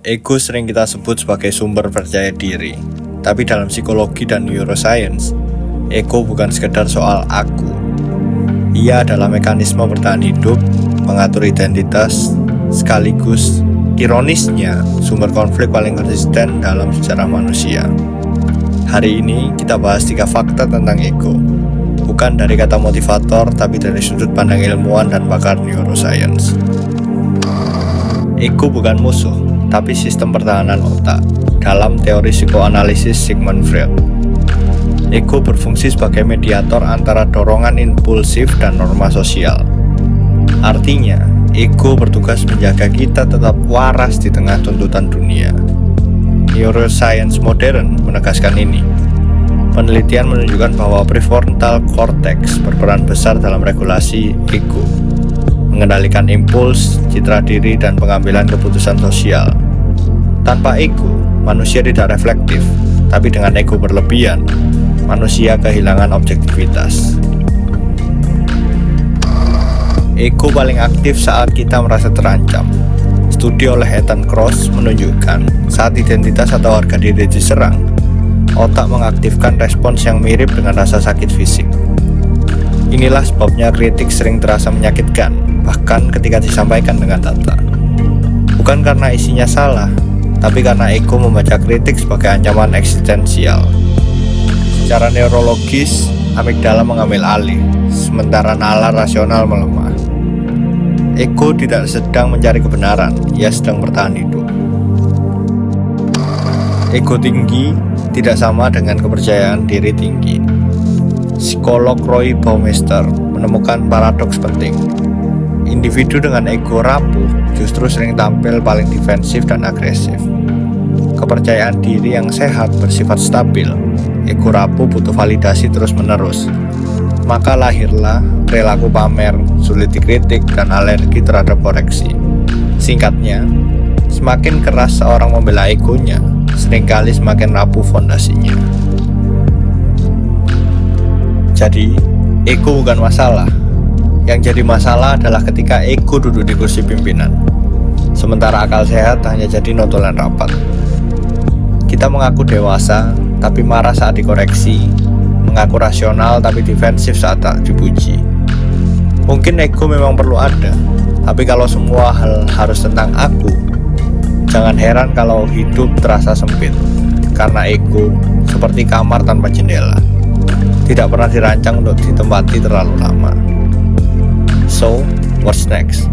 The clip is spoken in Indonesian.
Ego sering kita sebut sebagai sumber percaya diri. Tapi dalam psikologi dan neuroscience, ego bukan sekedar soal aku. Ia adalah mekanisme bertahan hidup, mengatur identitas, sekaligus ironisnya sumber konflik paling konsisten dalam sejarah manusia. Hari ini kita bahas 3 fakta tentang ego. Bukan dari kata motivator, tapi dari sudut pandang ilmuwan dan pakar neuroscience. Ego bukan musuh, tapi sistem pertahanan otak. Dalam teori psikoanalisis Sigmund Freud, ego berfungsi sebagai mediator antara dorongan impulsif dan norma sosial. Artinya, ego bertugas menjaga kita tetap waras di tengah tuntutan dunia. Neuroscience modern menegaskan ini. Penelitian menunjukkan bahwa prefrontal cortex berperan besar dalam regulasi ego, mengendalikan impuls, citra diri, dan pengambilan keputusan sosial. Tanpa ego, manusia tidak reflektif, tapi dengan ego berlebihan, manusia kehilangan objektivitas. Ego paling aktif saat kita merasa terancam. Studi oleh Ethan Kross menunjukkan saat identitas atau harga diri diserang, otak mengaktifkan respons yang mirip dengan rasa sakit fisik. Inilah sebabnya kritik sering terasa menyakitkan, bahkan ketika disampaikan dengan data. Bukan karena isinya salah, tapi karena ego membaca kritik sebagai ancaman eksistensial. Secara neurologis, amigdala mengambil alih, sementara nalar rasional melemah. Ego tidak sedang mencari kebenaran, ia sedang bertahan hidup. Ego tinggi tidak sama dengan kepercayaan diri tinggi. Psikolog Roy Baumeister menemukan paradoks penting. Individu dengan ego rapuh justru sering tampil paling defensif dan agresif. Kepercayaan diri yang sehat bersifat stabil. Ego rapuh butuh validasi terus-menerus. Maka lahirlah perilaku pamer, sulit dikritik, dan alergi terhadap koreksi. Singkatnya, semakin keras seorang membela egonya, seringkali semakin rapuh fondasinya. Jadi, ego bukan masalah. Yang jadi masalah adalah ketika ego duduk di kursi pimpinan, sementara akal sehat hanya jadi notulen rapat. Kita mengaku dewasa, tapi marah saat dikoreksi, mengaku rasional, tapi defensif saat tak dipuji. Mungkin ego memang perlu ada, tapi kalau semua hal harus tentang aku, jangan heran kalau hidup terasa sempit, karena ego seperti kamar tanpa jendela, tidak pernah dirancang untuk ditempati terlalu lama. So, what's next?